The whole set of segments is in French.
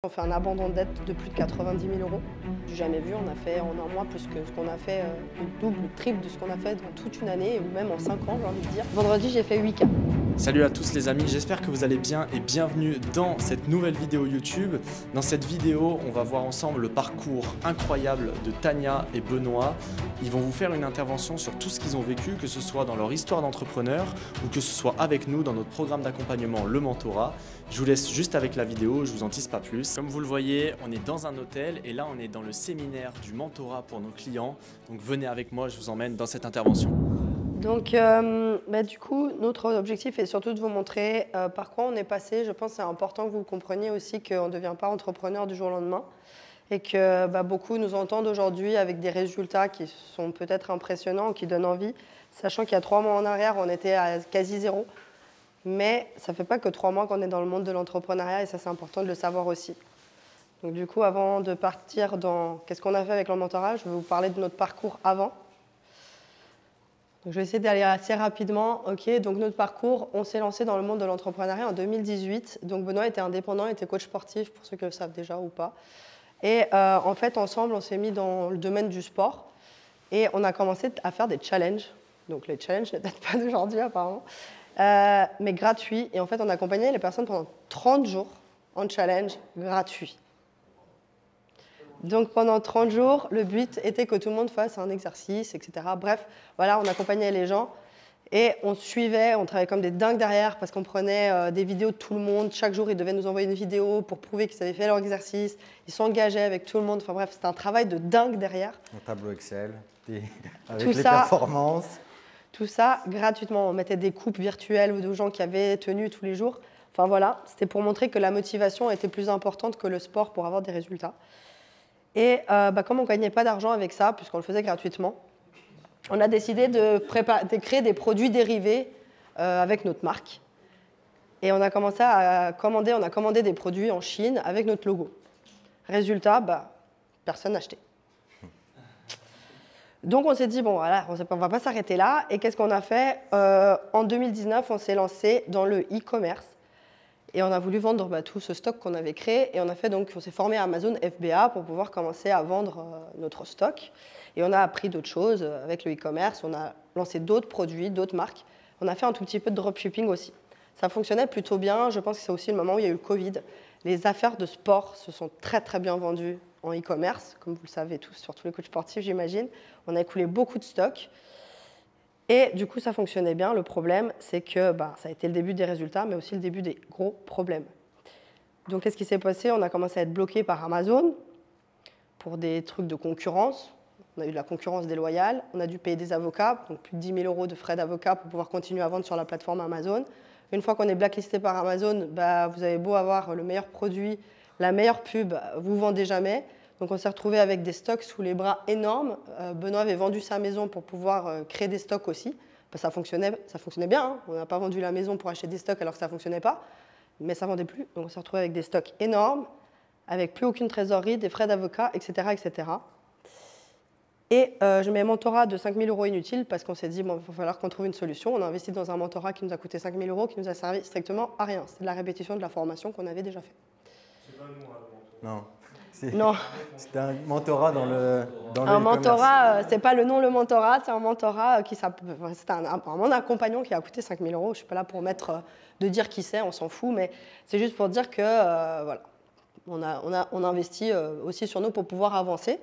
On fait un abandon de dette de plus de 90 000 €. J'ai jamais vu, on a fait en un mois plus que ce qu'on a fait, le double, le triple de ce qu'on a fait dans toute une année, ou même en 5 ans, j'ai envie de dire. Vendredi, j'ai fait 8K. Salut à tous les amis, j'espère que vous allez bien et bienvenue dans cette nouvelle vidéo YouTube. Dans cette vidéo, on va voir ensemble le parcours incroyable de Tania et Benoît. Ils vont vous faire une intervention sur tout ce qu'ils ont vécu, que ce soit dans leur histoire d'entrepreneur ou que ce soit avec nous dans notre programme d'accompagnement Le Mentorat. Je vous laisse juste avec la vidéo, je vous en dise pas plus. Comme vous le voyez, on est dans un hôtel et là on est dans le séminaire du mentorat pour nos clients. Donc venez avec moi, je vous emmène dans cette intervention. Donc, du coup, notre objectif est surtout de vous montrer par quoi on est passé. Je pense que c'est important que vous compreniez aussi qu'on ne devient pas entrepreneur du jour au lendemain et que beaucoup nous entendent aujourd'hui avec des résultats qui sont peut-être impressionnants ou qui donnent envie, sachant qu'il y a 3 mois en arrière, on était à quasi zéro. Mais ça ne fait pas que 3 mois qu'on est dans le monde de l'entrepreneuriat et ça, c'est important de le savoir aussi. Donc, du coup, avant de partir dans qu'est-ce qu'on a fait avec le mentorat, je vais vous parler de notre parcours avant. Donc, je vais essayer d'aller assez rapidement. Ok, donc notre parcours, on s'est lancé dans le monde de l'entrepreneuriat en 2018. Donc Benoît était indépendant, était coach sportif, pour ceux qui le savent déjà ou pas. Et en fait, ensemble, on s'est mis dans le domaine du sport et on a commencé à faire des challenges. Donc les challenges ne datent pas d'aujourd'hui apparemment, mais gratuits. Et en fait, on accompagnait les personnes pendant 30 jours en challenge gratuit. Donc pendant 30 jours, le but était que tout le monde fasse un exercice, etc. Bref, voilà, on accompagnait les gens et on suivait, on travaillait comme des dingues derrière parce qu'on prenait des vidéos de tout le monde. Chaque jour, ils devaient nous envoyer une vidéo pour prouver qu'ils avaient fait leur exercice. Ils s'engageaient avec tout le monde. Enfin bref, c'était un travail de dingue derrière. Un tableau Excel, avec Tout les ça, performances. Tout ça gratuitement. On mettait des coupes virtuelles ou de gens qui avaient tenu tous les jours. Enfin voilà, c'était pour montrer que la motivation était plus importante que le sport pour avoir des résultats. Et comme on ne gagnait pas d'argent avec ça, puisqu'on le faisait gratuitement, on a décidé de créer des produits dérivés avec notre marque. Et on a commencé à commander, on a commandé des produits en Chine avec notre logo. Résultat, personne n'a acheté. Donc on s'est dit, bon voilà, on ne va pas s'arrêter là. Et qu'est-ce qu'on a fait en 2019, on s'est lancé dans le e-commerce. Et on a voulu vendre tout ce stock qu'on avait créé. Et on s'est formé à Amazon FBA pour pouvoir commencer à vendre notre stock. Et on a appris d'autres choses avec le e-commerce. On a lancé d'autres produits, d'autres marques. On a fait un tout petit peu de dropshipping aussi. Ça fonctionnait plutôt bien. Je pense que c'est aussi le moment où il y a eu le Covid. Les affaires de sport se sont très très bien vendues en e-commerce, comme vous le savez tous, sur tous les coachs sportifs, j'imagine. On a écoulé beaucoup de stock. Et du coup, ça fonctionnait bien. Le problème, c'est que ça a été le début des résultats, mais aussi le début des gros problèmes. Donc, qu'est-ce qui s'est passé? On a commencé à être bloqué par Amazon pour des trucs de concurrence. On a eu de la concurrence déloyale. On a dû payer des avocats, donc plus de 10 000 € de frais d'avocat pour pouvoir continuer à vendre sur la plateforme Amazon. Une fois qu'on est blacklisté par Amazon, vous avez beau avoir le meilleur produit, la meilleure pub, vous ne vendez jamais. Donc on s'est retrouvé avec des stocks sous les bras énormes. Benoît avait vendu sa maison pour pouvoir créer des stocks aussi. Ça fonctionnait bien. Hein. On n'a pas vendu la maison pour acheter des stocks alors que ça ne fonctionnait pas. Mais ça ne vendait plus. Donc on s'est retrouvé avec des stocks énormes, avec plus aucune trésorerie, des frais d'avocat, etc., etc. Et je mets un mentorat de 5 000 € inutile parce qu'on s'est dit, il va falloir qu'on trouve une solution. On a investi dans un mentorat qui nous a coûté 5 000 €, qui nous a servi strictement à rien. C'est de la répétition de la formation qu'on avait déjà fait. C'est pas le nom, non. Non. C'était un mentorat dans le un mentorat, c'est pas le nom le mentorat, c'est un mentorat qui s'appelle. C'est un compagnon qui a coûté 5 000 €. Je suis pas là pour de dire qui c'est, on s'en fout, mais c'est juste pour dire que voilà, on a investi aussi sur nous pour pouvoir avancer.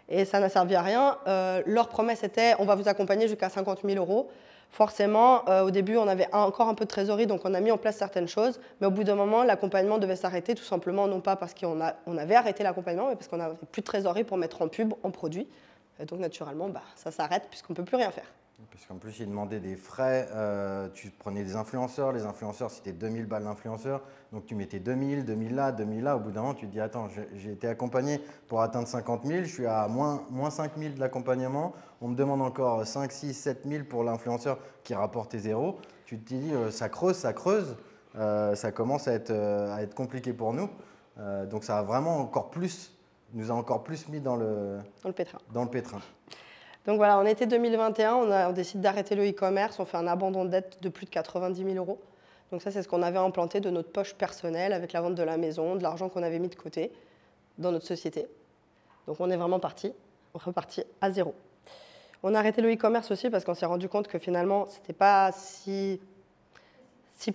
Et ça n'a servi à rien. Leur promesse était, on va vous accompagner jusqu'à 50 000 €. Forcément, au début, on avait encore un peu de trésorerie, donc on a mis en place certaines choses. Mais au bout d'un moment, l'accompagnement devait s'arrêter, tout simplement, non pas parce qu'on avait arrêté l'accompagnement, mais parce qu'on n'avait plus de trésorerie pour mettre en pub, en produit. Et donc, naturellement, ça s'arrête puisqu'on ne peut plus rien faire. Parce qu'en plus, ils demandaient des frais. Tu prenais des influenceurs. Les influenceurs, c'était 2000 balles l'influenceur. Donc, tu mettais 2000, 2000 là, 2000 là. Au bout d'un moment, tu te dis, attends, j'ai été accompagné pour atteindre 50 000. Je suis à moins 5 000 de l'accompagnement. On me demande encore 5, 6, 7 000 pour l'influenceur qui rapportait zéro. Tu te dis, ça creuse, ça creuse. Ça commence à être compliqué pour nous. Donc, ça a vraiment nous a encore plus mis dans le pétrin. Donc voilà, en été 2021, on décide d'arrêter le e-commerce. On fait un abandon de dette de plus de 90 000 €. Donc ça, c'est ce qu'on avait implanté de notre poche personnelle avec la vente de la maison, de l'argent qu'on avait mis de côté dans notre société. Donc on est vraiment reparti à zéro. On a arrêté le e-commerce aussi parce qu'on s'est rendu compte que finalement, ce n'était pas si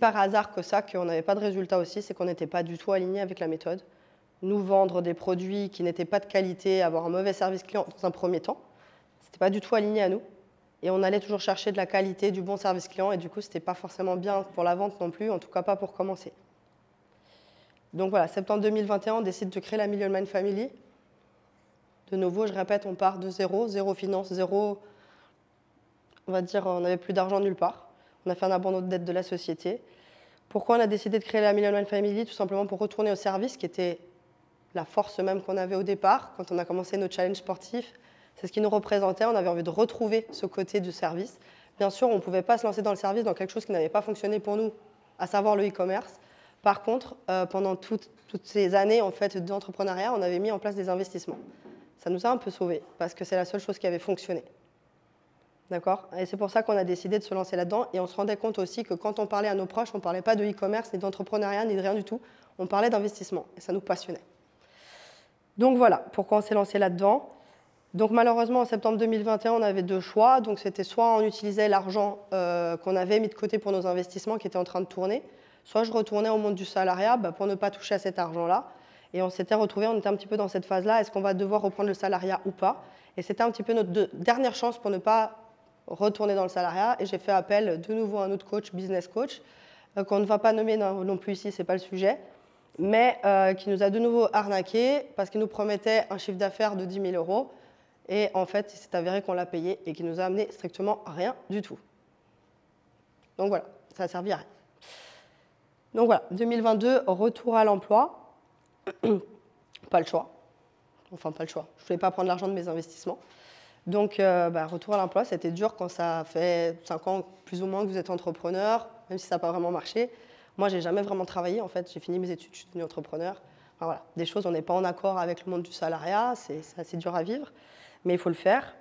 par hasard que ça qu'on n'avait pas de résultat aussi, c'est qu'on n'était pas du tout aligné avec la méthode. Nous vendre des produits qui n'étaient pas de qualité, avoir un mauvais service client dans un premier temps, ce n'était pas du tout aligné à nous. Et on allait toujours chercher de la qualité, du bon service client, et du coup, ce n'était pas forcément bien pour la vente non plus, en tout cas pas pour commencer. Donc voilà, septembre 2021, on décide de créer la Million Man Family. De nouveau, je répète, on part de zéro, zéro finance, zéro, on va dire, on n'avait plus d'argent nulle part. On a fait un abandon de dette de la société. Pourquoi on a décidé de créer la Million Man Family? Tout simplement pour retourner au service, qui était la force même qu'on avait au départ, quand on a commencé nos challenges sportifs. C'est ce qui nous représentait, on avait envie de retrouver ce côté du service. Bien sûr, on ne pouvait pas se lancer dans le service dans quelque chose qui n'avait pas fonctionné pour nous, à savoir le e-commerce. Par contre, pendant toutes ces années en fait, d'entrepreneuriat, on avait mis en place des investissements. Ça nous a un peu sauvés, parce que c'est la seule chose qui avait fonctionné. D'accord? Et c'est pour ça qu'on a décidé de se lancer là-dedans. Et on se rendait compte aussi que quand on parlait à nos proches, on ne parlait pas de e-commerce, ni d'entrepreneuriat, ni de rien du tout. On parlait d'investissement, et ça nous passionnait. Donc voilà, pourquoi on s'est lancé là-dedans. Donc malheureusement, en septembre 2021, on avait deux choix. Donc c'était soit on utilisait l'argent qu'on avait mis de côté pour nos investissements qui étaient en train de tourner, soit je retournais au monde du salariat pour ne pas toucher à cet argent-là. Et on s'était retrouvés, on était un petit peu dans cette phase-là, est-ce qu'on va devoir reprendre le salariat ou pas? Et c'était un petit peu notre dernière chance pour ne pas retourner dans le salariat. Et j'ai fait appel de nouveau à un autre coach, business coach, qu'on ne va pas nommer non plus ici, ce n'est pas le sujet, mais qui nous a de nouveau arnaqué parce qu'il nous promettait un chiffre d'affaires de 10 000 €. Et en fait, il s'est avéré qu'on l'a payé et qu'il nous a amené strictement rien du tout. Donc voilà, ça a servi à rien. Donc voilà, 2022, retour à l'emploi. Pas le choix. Enfin, pas le choix. Je ne voulais pas prendre l'argent de mes investissements. Donc, retour à l'emploi, c'était dur quand ça fait 5 ans plus ou moins que vous êtes entrepreneur, même si ça n'a pas vraiment marché. Moi, je n'ai jamais vraiment travaillé. En fait, j'ai fini mes études, je suis devenue entrepreneur. Enfin, voilà, des choses, on n'est pas en accord avec le monde du salariat, c'est assez dur à vivre, mais il faut le faire.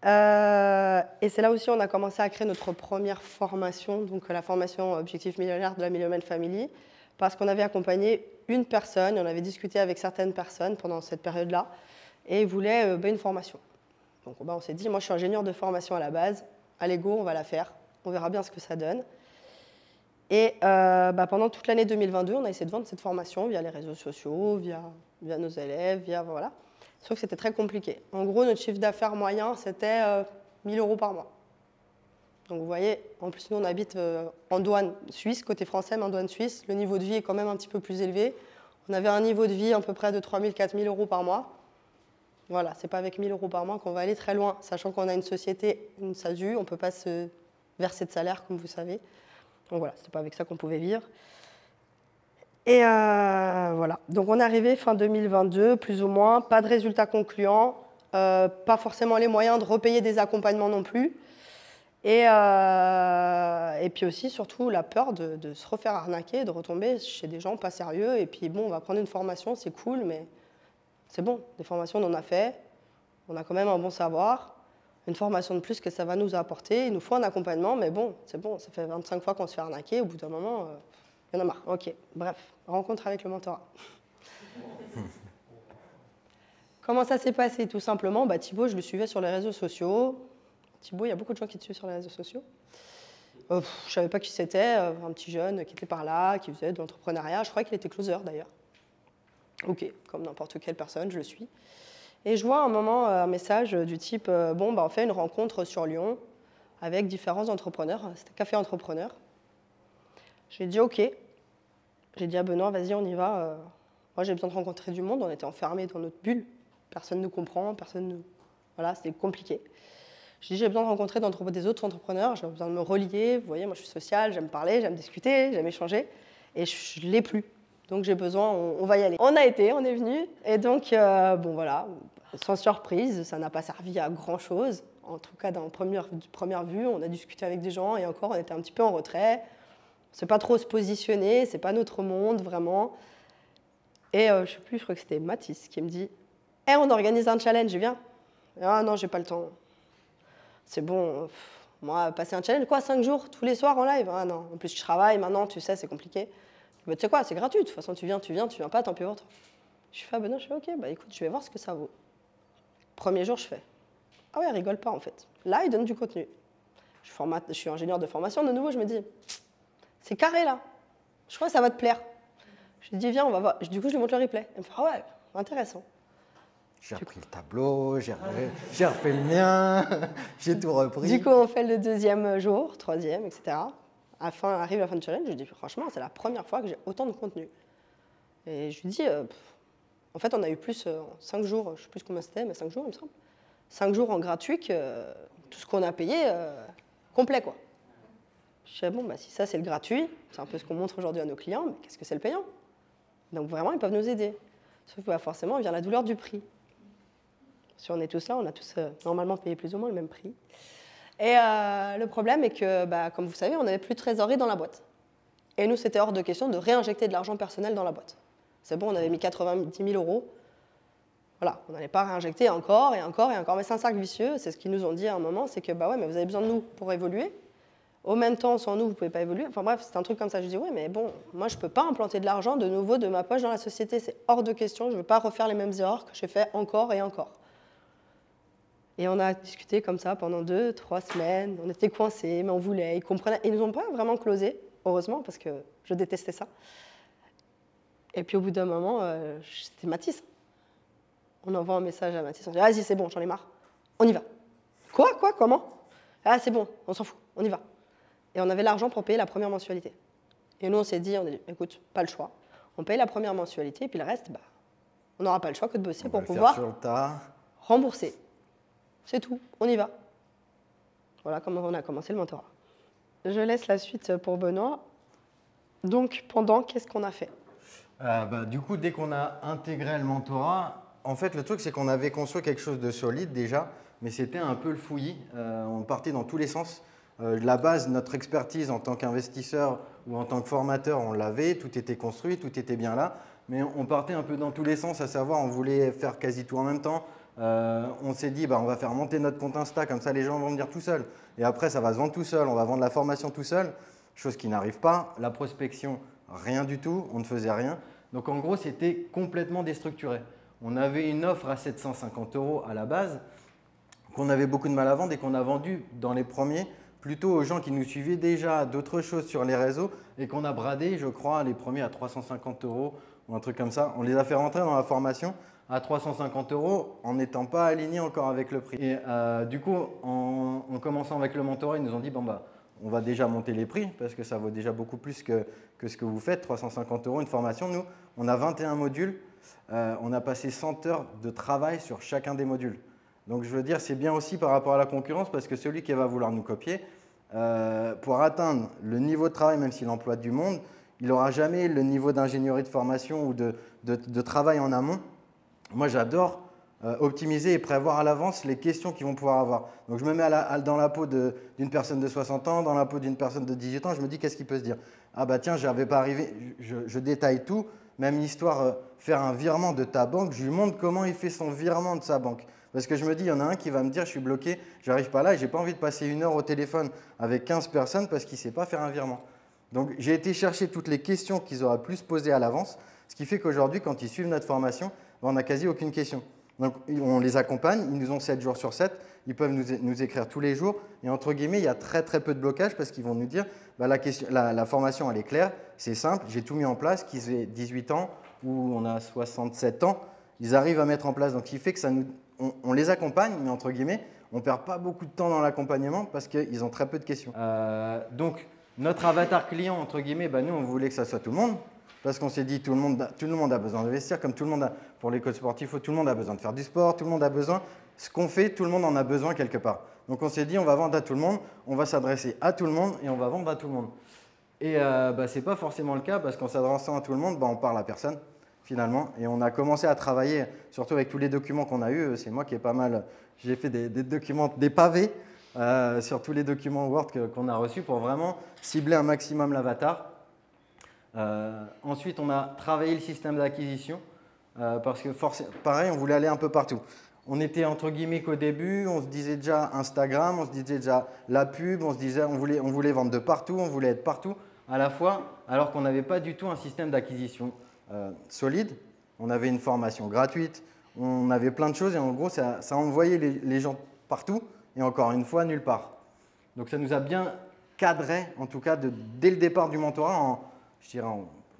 Et c'est là aussi on a commencé à créer notre première formation, donc la formation Objectif Millionnaire de la Million Man Family, parce qu'on avait accompagné une personne, on avait discuté avec certaines personnes pendant cette période-là, et ils voulaient une formation. Donc on s'est dit, moi je suis ingénieur de formation à la base, allez go, on va la faire, on verra bien ce que ça donne. Et pendant toute l'année 2022, on a essayé de vendre cette formation via les réseaux sociaux, via nos élèves, voilà. Sauf que c'était très compliqué. En gros, notre chiffre d'affaires moyen, c'était 1 000 € par mois. Donc vous voyez, en plus nous on habite en douane suisse, côté français, mais en douane suisse, le niveau de vie est quand même un petit peu plus élevé. On avait un niveau de vie à peu près de 3 000 – 4 000 € par mois. Voilà, c'est pas avec 1 000 € par mois qu'on va aller très loin, sachant qu'on a une société, une SASU, on ne peut pas se verser de salaire, comme vous savez. Donc voilà, c'est pas avec ça qu'on pouvait vivre. Et voilà, donc on est arrivé fin 2022, plus ou moins, pas de résultats concluants, pas forcément les moyens de repayer des accompagnements non plus. Et puis aussi, surtout, la peur de se refaire arnaquer, de retomber chez des gens pas sérieux. Et puis bon, on va prendre une formation, c'est cool, mais c'est bon. Des formations, on en a fait, on a quand même un bon savoir. Une formation de plus que ça va nous apporter, il nous faut un accompagnement, mais bon, c'est bon, ça fait 25 fois qu'on se fait arnaquer, au bout d'un moment, il y en a marre. Ok, bref, rencontre avec le mentorat. Comment ça s'est passé? Tout simplement, Thibaut, je le suivais sur les réseaux sociaux. Thibaut, il y a beaucoup de gens qui te suivent sur les réseaux sociaux. Je ne savais pas qui c'était, un petit jeune qui était par là, qui faisait de l'entrepreneuriat. Je crois qu'il était closer d'ailleurs. Ok, comme n'importe quelle personne, je le suis. Et je vois à un moment un message du type on fait une rencontre sur Lyon avec différents entrepreneurs. C'était Café Entrepreneur. J'ai dit ok. J'ai dit à Benoît, vas-y, on y va. Moi, j'ai besoin de rencontrer du monde. On était enfermés dans notre bulle. Personne ne nous comprend, voilà, c'était compliqué. J'ai dit, j'ai besoin de rencontrer des autres entrepreneurs. J'ai besoin de me relier. Vous voyez, moi, je suis sociale, j'aime parler, j'aime discuter, j'aime échanger. Et je ne l'ai plus. Donc j'ai besoin, on va y aller. On est venu, et donc, voilà, sans surprise, ça n'a pas servi à grand-chose. En tout cas, dans première vue, on a discuté avec des gens, et encore, on était un petit peu en retrait. On ne sait pas trop se positionner, c'est pas notre monde, vraiment. Et je ne sais plus, je crois que c'était Mathis qui me dit « on organise un challenge, viens ». Ah non, j'ai pas le temps. C'est bon, moi, passer un challenge, quoi, 5 jours, tous les soirs en live? Ah non, en plus je travaille maintenant, tu sais, c'est compliqué. Bah, tu sais quoi, c'est gratuit, de toute façon tu viens pas, tant pis pour toi. Je fais, ah ben non, je fais, ok, bah écoute, je vais voir ce que ça vaut. Premier jour, je fais, ah ouais, elle rigole pas en fait. Là, il donne du contenu. Je suis ingénieur de formation, de nouveau, je me dis, c'est carré là, je crois que ça va te plaire. Je lui dis, viens, on va voir. Du coup, je lui montre le replay. Elle me fait, ah ouais, intéressant. J'ai repris le tableau, j'ai refait le mien, j'ai tout repris. Du coup, on fait le deuxième jour, troisième, etc. Arrive la fin du challenge, je lui dis, franchement, c'est la première fois que j'ai autant de contenu. Et je lui dis, en fait, on a eu plus 5 jours, je ne sais plus combien c'était, mais 5 jours, il me semble. 5 jours en gratuit, que tout ce qu'on a payé, complet, quoi. Je dis, bon, bah, si ça, c'est le gratuit, c'est un peu ce qu'on montre aujourd'hui à nos clients, mais qu'est-ce que c'est le payant? Donc, vraiment, ils peuvent nous aider. Sauf que, bah, forcément, vient la douleur du prix. Si on est tous là, on a tous normalement payé plus ou moins le même prix. Et le problème est que, bah, comme vous savez, on n'avait plus de trésorerie dans la boîte. Et nous, c'était hors de question de réinjecter de l'argent personnel dans la boîte. C'est bon, on avait mis 90 000 €. Voilà, on n'allait pas réinjecter encore et encore et encore. Mais c'est un cercle vicieux. C'est ce qu'ils nous ont dit à un moment, c'est que, bah ouais, mais vous avez besoin de nous pour évoluer. Au même temps, sans nous, vous ne pouvez pas évoluer. Enfin bref, c'est un truc comme ça. Je dis, oui, mais bon, moi, je ne peux pas implanter de l'argent de nouveau de ma poche dans la société. C'est hors de question. Je ne veux pas refaire les mêmes erreurs que j'ai fait encore et encore. Et on a discuté comme ça pendant 2-3 semaines. On était coincés, mais on voulait. Ils comprenaient. Ils ne nous ont pas vraiment closé, heureusement, parce que je détestais ça. Et puis au bout d'un moment, c'était Mathis. On envoie un message à Mathis. On dit, vas-y, c'est bon, j'en ai marre. On y va. Quoi? Comment? Ah, c'est bon, on s'en fout, on y va. Et on avait l'argent pour payer la première mensualité. Et nous, on s'est dit, écoute, pas le choix. On paye la première mensualité, et puis le reste, bah, on n'aura pas le choix que de bosser pour pouvoir rembourser. C'est tout, on y va. Voilà comment on a commencé le mentorat. Je laisse la suite pour Benoît. Donc, pendant, qu'est-ce qu'on a fait? Du coup, dès qu'on a intégré le mentorat, en fait, le truc, c'est qu'on avait construit quelque chose de solide déjà, mais c'était un peu le fouillis. On partait dans tous les sens. La base, notre expertise en tant qu'investisseur ou en tant que formateur, on l'avait, tout était construit, tout était bien là, mais on partait un peu dans tous les sens, à savoir, on voulait faire quasi tout en même temps. On s'est dit, on va faire monter notre compte Insta, comme ça les gens vont venir tout seuls. Et après, ça va se vendre tout seul, on va vendre la formation tout seul, chose qui n'arrive pas. La prospection, rien du tout, on ne faisait rien. Donc en gros, c'était complètement déstructuré. On avait une offre à 750 € à la base, qu'on avait beaucoup de mal à vendre et qu'on a vendu dans les premiers, plutôt aux gens qui nous suivaient déjà d'autres choses sur les réseaux et qu'on a bradé, je crois, les premiers à 350 € ou un truc comme ça. On les a fait rentrer dans la formation à 350 € en n'étant pas alignés encore avec le prix. Et du coup, en commençant avec le mentorat, ils nous ont dit, on va déjà monter les prix parce que ça vaut déjà beaucoup plus que ce que vous faites, 350 € une formation. Nous, on a 21 modules, on a passé 100 heures de travail sur chacun des modules. Donc je veux dire, c'est bien aussi par rapport à la concurrence parce que celui qui va vouloir nous copier, pour atteindre le niveau de travail, même s'il emploie du monde, il n'aura jamais le niveau d'ingénierie de formation ou de travail en amont. Moi, j'adore optimiser et prévoir à l'avance les questions qu'ils vont pouvoir avoir. Donc je me mets dans la peau d'une personne de 60 ans, dans la peau d'une personne de 18 ans, je me dis qu'est-ce qu'il peut se dire. Ah bah tiens, j'avais pas arrivé, je détaille tout, même l'histoire, faire un virement de ta banque, je lui montre comment il fait son virement de sa banque. Parce que je me dis, il y en a un qui va me dire, je suis bloqué, je n'arrive pas là et je n'ai pas envie de passer 1 heure au téléphone avec 15 personnes parce qu'il ne sait pas faire un virement. Donc j'ai été chercher toutes les questions qu'ils auraient pu se poser à l'avance, ce qui fait qu'aujourd'hui, quand ils suivent notre formation, on n'a quasi aucune question. Donc on les accompagne, ils nous ont 7 jours sur 7, ils peuvent nous écrire tous les jours et entre guillemets, il y a très très peu de blocage parce qu'ils vont nous dire, la formation elle est claire, c'est simple, j'ai tout mis en place, qu'ils aient 18 ans ou on a 67 ans, ils arrivent à mettre en place. Donc ce qui fait que on les accompagne, mais entre guillemets, on ne perd pas beaucoup de temps dans l'accompagnement parce qu'ils ont très peu de questions. Donc, notre avatar client, entre guillemets, nous, on voulait que ça soit tout le monde parce qu'on s'est dit tout le monde a besoin d'investir, comme tout le monde pour les coachs sportifs, tout le monde a besoin de faire du sport, tout le monde a besoin. Ce qu'on fait, tout le monde en a besoin quelque part. Donc, on s'est dit on va vendre à tout le monde, on va s'adresser à tout le monde et on va vendre à tout le monde. Et ce n'est pas forcément le cas parce qu'en s'adressant à tout le monde, on parle à personne. Finalement, et on a commencé à travailler, surtout avec tous les documents qu'on a eus, c'est moi qui ai pas mal, j'ai fait des documents, des pavés sur tous les documents Word qu'on a reçus pour vraiment cibler un maximum l'avatar. Ensuite, on a travaillé le système d'acquisition parce que pareil, on voulait aller un peu partout. On était entre guillemets qu'au début, on se disait déjà Instagram, on se disait déjà la pub, on se disait on voulait vendre de partout, on voulait être partout à la fois, alors qu'on n'avait pas du tout un système d'acquisition solide. On avait une formation gratuite, on avait plein de choses et en gros, ça envoyait les gens partout et encore une fois, nulle part. Donc ça nous a bien cadré, en tout cas, dès le départ du mentorat, je dirais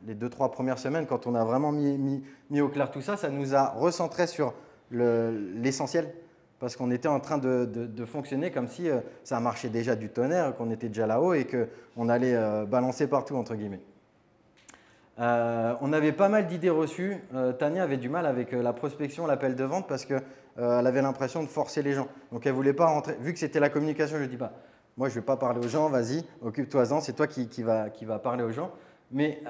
les 2-3 premières semaines, quand on a vraiment mis au clair tout ça, ça nous a recentré sur l'essentiel. Parce qu'on était en train de fonctionner comme si ça marchait déjà du tonnerre, qu'on était déjà là-haut et qu'on allait balancer partout, entre guillemets. On avait pas mal d'idées reçues. Tania avait du mal avec la prospection, l'appel de vente parce qu'elle avait l'impression de forcer les gens. Donc elle ne voulait pas rentrer. Vu que c'était la communication, je lui dis pas, moi je ne vais pas parler aux gens, vas-y, occupe-toi-en, c'est toi qui va parler aux gens. Mais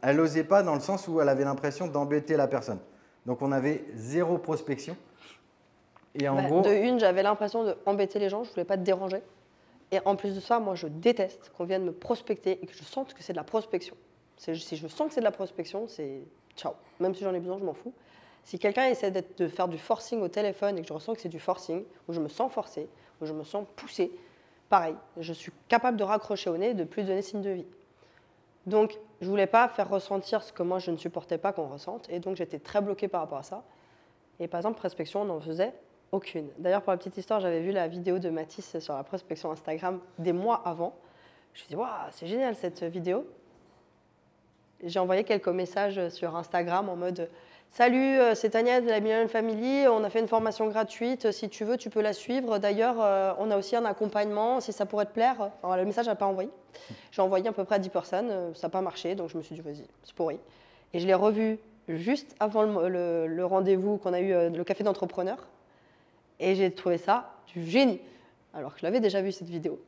elle n'osait pas dans le sens où elle avait l'impression d'embêter la personne. Donc on avait 0 prospection. Et en gros, de une, j'avais l'impression d'embêter les gens, je ne voulais pas te déranger. Et en plus de ça, moi je déteste qu'on vienne me prospecter et que je sente que c'est de la prospection. Si je sens que c'est de la prospection, c'est ciao. Même si j'en ai besoin, je m'en fous. Si quelqu'un essaie de faire du forcing au téléphone et que je ressens que c'est du forcing, où je me sens forcé, où je me sens poussé, pareil, je suis capable de raccrocher au nez et de plus donner signe de vie. Donc, je ne voulais pas faire ressentir ce que moi je ne supportais pas qu'on ressente, et donc j'étais très bloquée par rapport à ça. Et par exemple, prospection, on n'en faisait aucune. D'ailleurs, pour la petite histoire, j'avais vu la vidéo de Mathis sur la prospection Instagram des mois avant. Je me suis dit, waouh, c'est génial cette vidéo. J'ai envoyé quelques messages sur Instagram en mode « Salut, c'est Tania de la Millennium Family, on a fait une formation gratuite, si tu veux, tu peux la suivre. D'ailleurs, on a aussi un accompagnement, si ça pourrait te plaire. » Alors, le message n'a pas envoyé. J'ai envoyé à peu près à 10 personnes, ça n'a pas marché, donc je me suis dit « Vas-y, c'est pourri. » Et je l'ai revu juste avant le rendez-vous qu'on a eu, le café d'entrepreneur. Et j'ai trouvé ça du génie, alors que je l'avais déjà vu cette vidéo.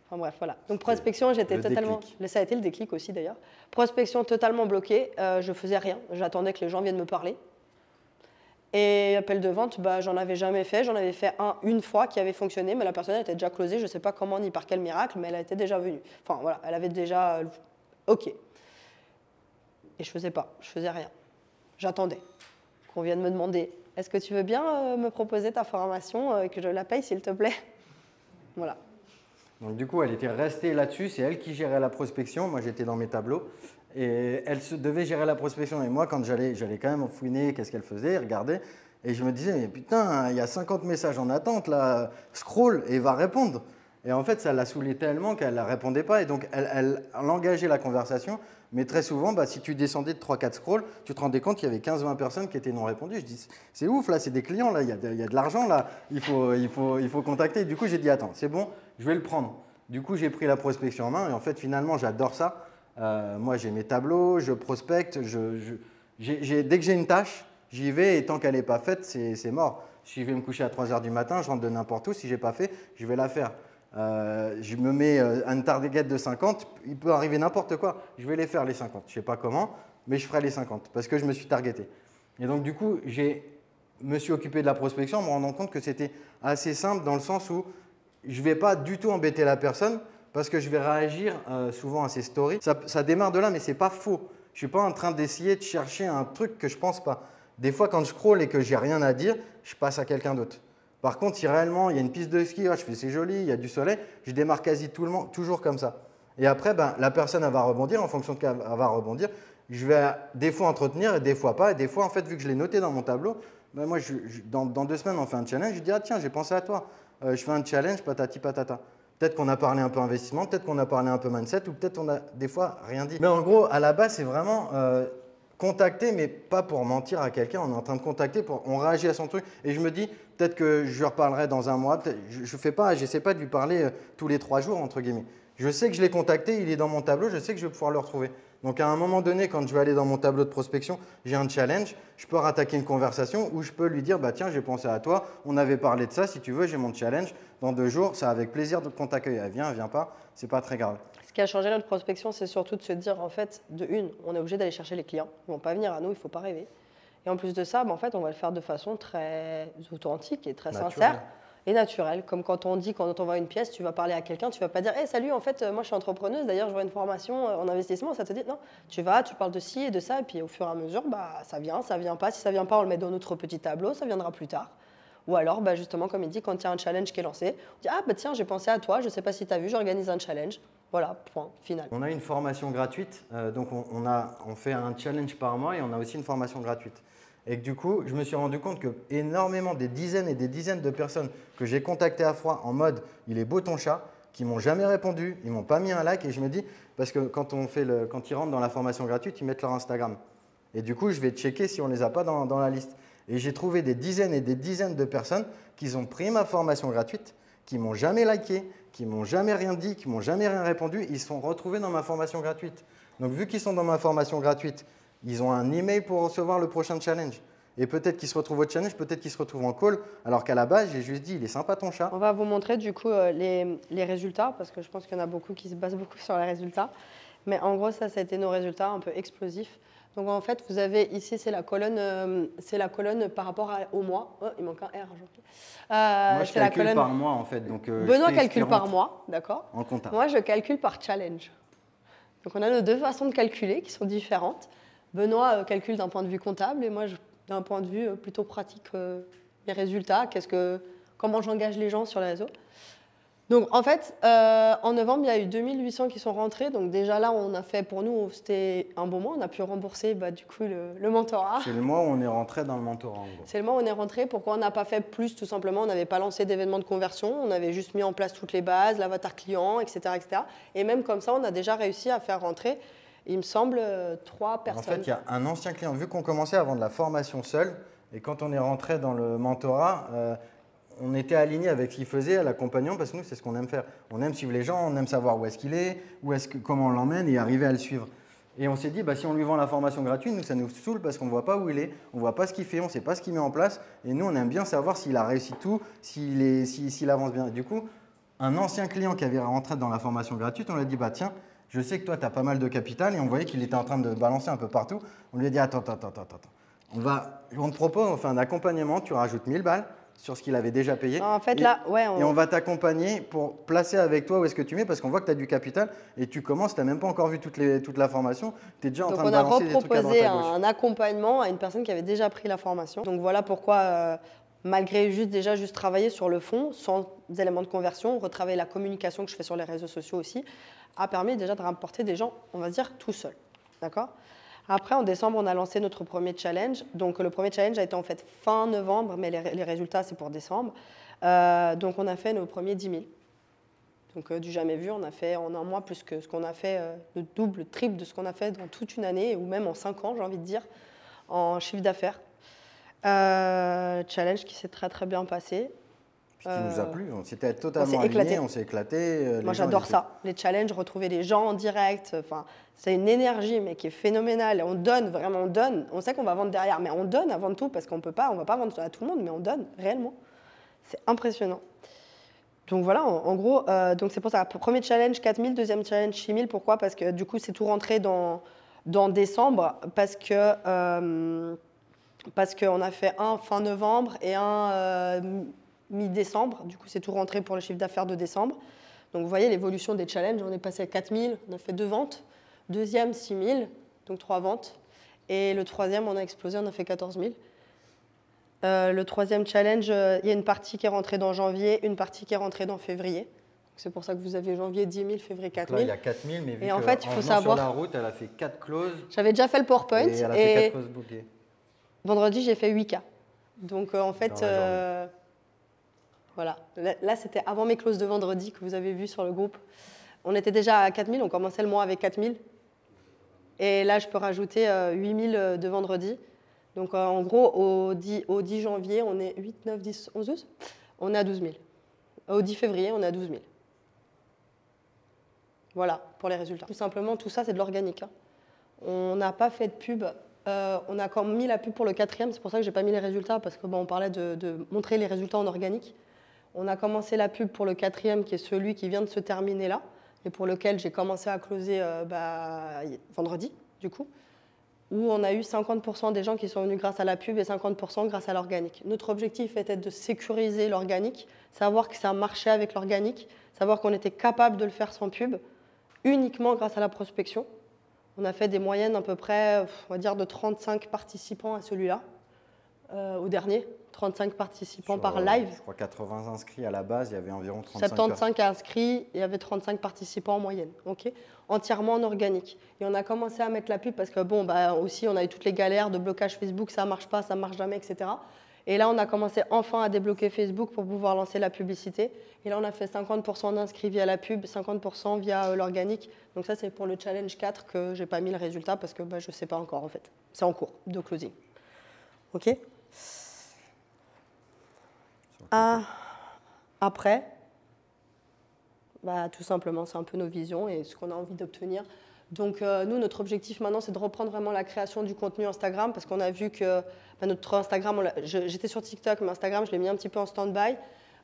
Enfin bref, voilà. Donc prospection, j'étais totalement... Ça a été le déclic aussi d'ailleurs. Prospection totalement bloquée, je faisais rien. J'attendais que les gens viennent me parler. Et appel de vente, bah, j'en avais jamais fait. J'en avais fait une fois qui avait fonctionné, mais la personne était déjà closée. Je ne sais pas comment ni par quel miracle, mais elle était déjà venue. Enfin voilà, elle avait déjà... OK. Et je faisais pas, je faisais rien. J'attendais qu'on vienne me demander « Est-ce que tu veux bien me proposer ta formation et que je la paye s'il te plaît ?» Voilà. Donc du coup, elle était restée là-dessus, c'est elle qui gérait la prospection, moi j'étais dans mes tableaux, et elle devait gérer la prospection. Et moi, quand j'allais quand même fouiner qu'est-ce qu'elle faisait, regarder, et je me disais, mais putain, il y a 50 messages en attente, là, scroll, et va répondre. Et en fait, ça la saoulait tellement qu'elle ne répondait pas, et donc elle engageait la conversation, mais très souvent, bah, si tu descendais de 3-4 scrolls, tu te rendais compte qu'il y avait 15-20 personnes qui étaient non répondues. Je dis, c'est ouf, là, c'est des clients, là, il y a de l'argent, là, il faut contacter. Et du coup, j'ai dit, attends, c'est bon, je vais le prendre. Du coup, j'ai pris la prospection en main, et en fait, finalement, j'adore ça. Moi, j'ai mes tableaux, je prospecte, dès que j'ai une tâche, j'y vais, et tant qu'elle n'est pas faite, c'est mort. Si je vais me coucher à 3 h du matin, je rentre de n'importe où, si je n'ai pas fait, je vais la faire. Je me mets un target de 50, il peut arriver n'importe quoi, je vais les faire les 50. Je ne sais pas comment, mais je ferai les 50 parce que je me suis targeté. Et donc du coup, je me suis occupé de la prospection en me rendant compte que c'était assez simple dans le sens où je ne vais pas du tout embêter la personne parce que je vais réagir souvent à ses stories. Ça démarre de là, mais ce n'est pas faux. Je ne suis pas en train d'essayer de chercher un truc que je ne pense pas. Des fois, quand je scroll et que je n'ai rien à dire, je passe à quelqu'un d'autre. Par contre, si réellement il y a une piste de ski, je fais c'est joli, il y a du soleil, je démarre quasi toujours comme ça. Et après, ben, la personne elle va rebondir, en fonction de qu'elle va rebondir, je vais des fois entretenir et des fois pas. Et des fois, en fait, vu que je l'ai noté dans mon tableau, ben moi, dans 2 semaines, on fait un challenge, je dis ah tiens, j'ai pensé à toi, je fais un challenge, patati patata. Peut-être qu'on a parlé un peu investissement, peut-être qu'on a parlé un peu mindset, ou peut-être on a des fois rien dit. Mais en gros, à la base, c'est vraiment contacter, mais pas pour mentir à quelqu'un. On est en train de contacter, on réagit à son truc. Et je me dis, peut-être que je lui reparlerai dans un mois. Je n'essaie pas de lui parler tous les 3 jours, entre guillemets. Je sais que je l'ai contacté, il est dans mon tableau, je sais que je vais pouvoir le retrouver. Donc à un moment donné, quand je vais aller dans mon tableau de prospection, j'ai un challenge, je peux rattaquer une conversation où je peux lui dire, bah, tiens, j'ai pensé à toi, on avait parlé de ça, si tu veux, j'ai mon challenge. Dans 2 jours, c'est avec plaisir qu'on t'accueille. Elle vient pas, c'est pas très grave. Ce qui a changé notre prospection, c'est surtout de se dire, en fait, de une, on est obligé d'aller chercher les clients. Ils ne vont pas venir à nous, il ne faut pas rêver. Et en plus de ça, en fait, on va le faire de façon très authentique et très sincère et naturelle. Comme quand on dit, quand on voit une pièce, tu vas parler à quelqu'un, tu ne vas pas dire hey, « salut, en fait, moi je suis entrepreneuse, d'ailleurs je vois une formation en investissement », ça te dit non, tu parles de ci et de ça, et puis au fur et à mesure, bah, ça vient pas. Si ça ne vient pas, on le met dans notre petit tableau, ça viendra plus tard. Ou alors, bah, justement, comme il dit, quand il y a un challenge qui est lancé, on dit « Ah, bah, tiens, j'ai pensé à toi, je ne sais pas si tu as vu, j'organise un challenge. » Voilà, point, final. On a une formation gratuite, donc on fait un challenge par mois et on a aussi une formation gratuite. Et que du coup, je me suis rendu compte que énormément, des dizaines et des dizaines de personnes que j'ai contactées à froid en mode « il est beau ton chat », qui m'ont jamais répondu, ils m'ont pas mis un like et je me dis, parce que quand ils rentrent dans la formation gratuite, ils mettent leur Instagram. Et du coup, je vais checker si on ne les a pas dans la liste. Et j'ai trouvé des dizaines et des dizaines de personnes qui ont pris ma formation gratuite, qui m'ont jamais liké, qui m'ont jamais rien dit, qui m'ont jamais rien répondu. Ils se sont retrouvés dans ma formation gratuite. Donc, vu qu'ils sont dans ma formation gratuite, ils ont un email pour recevoir le prochain challenge. Et peut-être qu'ils se retrouvent au challenge, peut-être qu'ils se retrouvent en call, alors qu'à la base, j'ai juste dit, il est sympa ton chat. On va vous montrer du coup les résultats, parce que je pense qu'il y en a beaucoup qui se basent beaucoup sur les résultats. Mais en gros, ça a été nos résultats un peu explosifs. Donc en fait, vous avez ici, c'est la colonne par rapport au mois. Oh, il manque un R. Moi, je calcule par mois en fait. Donc, Benoît calcule par mois, d'accord. En comptable. Moi, je calcule par challenge. Donc on a nos deux façons de calculer qui sont différentes. Benoît calcule d'un point de vue comptable et moi, d'un point de vue plutôt pratique, les résultats, comment j'engage les gens sur les réseaux. Donc en fait, en novembre, il y a eu 2800 qui sont rentrés. Donc déjà là, on a fait, pour nous, c'était un bon mois. On a pu rembourser du coup le mentorat. C'est le mois où on est rentré dans le mentorat en gros. C'est le mois où on est rentré. Pourquoi on n'a pas fait plus? Tout simplement, on n'avait pas lancé d'événements de conversion. On avait juste mis en place toutes les bases, l'avatar client, etc., etc. Et même comme ça, on a déjà réussi à faire rentrer, il me semble, 3 personnes. En fait, il y a un ancien client, vu qu'on commençait à vendre la formation seule, et quand on est rentré dans le mentorat, on était aligné avec ce qu'il faisait à l'accompagnement, parce que nous, c'est ce qu'on aime faire. On aime suivre les gens, on aime savoir où est-ce qu'il est, comment on l'emmène et arriver à le suivre. Et on s'est dit, si on lui vend la formation gratuite, nous, ça nous saoule parce qu'on ne voit pas où il est, on ne voit pas ce qu'il fait, on ne sait pas ce qu'il met en place. Et nous, on aime bien savoir s'il a réussi tout, s'il avance bien. Et du coup, un ancien client qui avait rentré dans la formation gratuite, on lui a dit, tiens, je sais que toi, tu as pas mal de capital, et on voyait qu'il était en train de balancer un peu partout. On lui a dit, attends. On te propose, on fait un accompagnement, tu rajoutes 1000 balles sur ce qu'il avait déjà payé. En fait, là, ouais, et on va t'accompagner pour placer avec toi où est-ce que tu mets, parce qu'on voit que tu as du capital et tu commences, tu n'as même pas encore vu toute la formation, tu es déjà en train de balancer des trucs à droite à gauche. Donc on a proposé un accompagnement à une personne qui avait déjà pris la formation. Donc voilà pourquoi, malgré juste travailler sur le fond, sans éléments de conversion, retravailler la communication que je fais sur les réseaux sociaux aussi, a permis déjà de rapporter des gens, on va dire, tout seul. D'accord ? Après, en décembre, on a lancé notre premier challenge. Donc, le premier challenge a été en fait fin novembre, mais les résultats, c'est pour décembre. Donc, on a fait nos premiers 10 000. Donc, du jamais vu, on a fait en un mois plus que ce qu'on a fait, le double, le triple de ce qu'on a fait dans toute une année, ou même en 5 ans, j'ai envie de dire, en chiffre d'affaires. Challenge qui s'est très, très bien passé. Qui nous a plu, on s'était totalement alignés, on s'est éclaté. Moi, j'adore ça, les challenges, retrouver les gens en direct. C'est une énergie, mais qui est phénoménale. On donne, vraiment, on donne. On sait qu'on va vendre derrière, mais on donne avant tout, parce qu'on ne va pas vendre à tout le monde, mais on donne réellement. C'est impressionnant. Donc voilà, en gros, donc c'est pour ça. Premier challenge, 4000, deuxième challenge, 6000. Pourquoi? Parce que du coup, c'est tout rentré dans décembre, parce qu'on a fait un fin novembre et un mi-décembre. Du coup, c'est tout rentré pour le chiffre d'affaires de décembre. Donc, vous voyez l'évolution des challenges. On est passé à 4000, on a fait 2 ventes. Deuxième, 6000, donc 3 ventes. Et le troisième, on a explosé, on a fait 14 000. Le troisième challenge, il y a une partie qui est rentrée dans janvier, une partie qui est rentrée dans février. C'est pour ça que vous avez janvier 10 000, février 4 000. Là, il y a 4 000, mais vu en fait, il faut savoir, sur la route, elle a fait 4 closes. J'avais déjà fait le PowerPoint. Et elle a fait 4 closes bookées. Vendredi, j'ai fait 8K. Donc, en fait, voilà. Là, c'était avant mes clauses de vendredi que vous avez vues sur le groupe. On était déjà à 4 000, on commençait le mois avec 4 000. Et là, je peux rajouter 8 000 de vendredi. Donc, en gros, au 10 janvier, on est 8, 9, 10, 11, 12. On est à 12 000. Au 10 février, on est à 12 000. Voilà, pour les résultats. Tout simplement, tout ça, c'est de l'organique. On n'a pas fait de pub. On a quand même mis la pub pour le 4e. C'est pour ça que je n'ai pas mis les résultats, parce qu'on parlait de montrer les résultats en organique. On a commencé la pub pour le 4e, qui est celui qui vient de se terminer là, et pour lequel j'ai commencé à closer vendredi, du coup, où on a eu 50% des gens qui sont venus grâce à la pub et 50% grâce à l'organique. Notre objectif était de sécuriser l'organique, savoir que ça marchait avec l'organique, savoir qu'on était capable de le faire sans pub, uniquement grâce à la prospection. On a fait des moyennes à peu près, on va dire, de 35 participants à celui-là. au dernier, 35 participants par Sur, live. Je crois 80 inscrits à la base, il y avait environ 35 75 inscrits, il y avait 35 participants en moyenne, ok, entièrement en organique. Et on a commencé à mettre la pub parce que bon, bah, aussi on a eu toutes les galères de blocage Facebook, ça marche pas, ça marche jamais, etc. Et là on a commencé enfin à débloquer Facebook pour pouvoir lancer la publicité. Et là on a fait 50% d'inscrits via la pub, 50% via l'organique. Donc ça c'est pour le challenge 4 que j'ai pas mis le résultat parce que bah, je sais pas encore en fait. C'est en cours de closing. Ok. Après, bah, tout simplement, c'est un peu nos visions et ce qu'on a envie d'obtenir. Donc nous, notre objectif maintenant, c'est de reprendre vraiment la création du contenu Instagram parce qu'on a vu que bah, notre Instagram, j'étais sur TikTok, mais Instagram, je l'ai mis un petit peu en stand-by.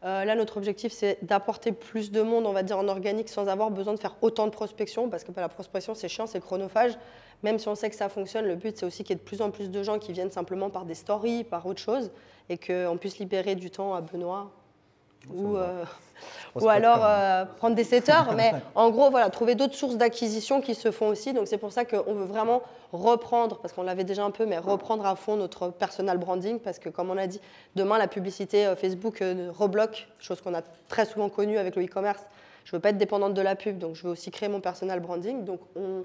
Là, notre objectif, c'est d'apporter plus de monde, on va dire, en organique sans avoir besoin de faire autant de prospection parce que bah, la prospection, c'est chiant, c'est chronophage. Même si on sait que ça fonctionne, le but, c'est aussi qu'il y ait de plus en plus de gens qui viennent simplement par des stories, par autre chose et qu'on puisse libérer du temps à Benoît ou alors prendre des setters. Mais en gros, voilà, trouver d'autres sources d'acquisition qui se font aussi. Donc, c'est pour ça qu'on veut vraiment reprendre, parce qu'on l'avait déjà un peu, mais reprendre à fond notre personal branding parce que, comme on a dit, demain, la publicité Facebook rebloque, chose qu'on a très souvent connue avec le e-commerce. Je ne veux pas être dépendante de la pub, donc je veux aussi créer mon personal branding. Donc on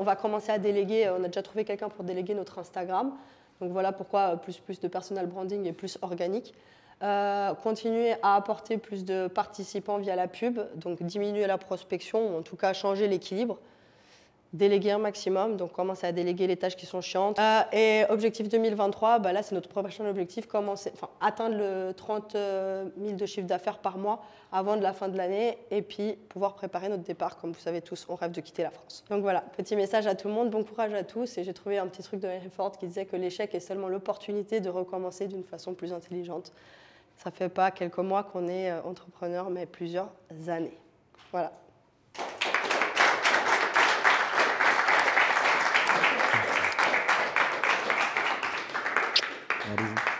va commencer à déléguer, on a déjà trouvé quelqu'un pour déléguer notre Instagram. Donc voilà pourquoi plus de personal branding et plus organique. Continuer à apporter plus de participants via la pub, donc diminuer la prospection, ou en tout cas changer l'équilibre. Déléguer un maximum, donc commencer à déléguer les tâches qui sont chiantes. Et objectif 2023, bah là c'est notre prochain objectif, atteindre le 30 000 de chiffre d'affaires par mois avant de la fin de l'année et puis pouvoir préparer notre départ. Comme vous savez tous, on rêve de quitter la France. Donc voilà, petit message à tout le monde, bon courage à tous. Et j'ai trouvé un petit truc de Henry Ford qui disait que l'échec est seulement l'opportunité de recommencer d'une façon plus intelligente. Ça ne fait pas quelques mois qu'on est entrepreneur, mais plusieurs années. Voilà. Allez-y.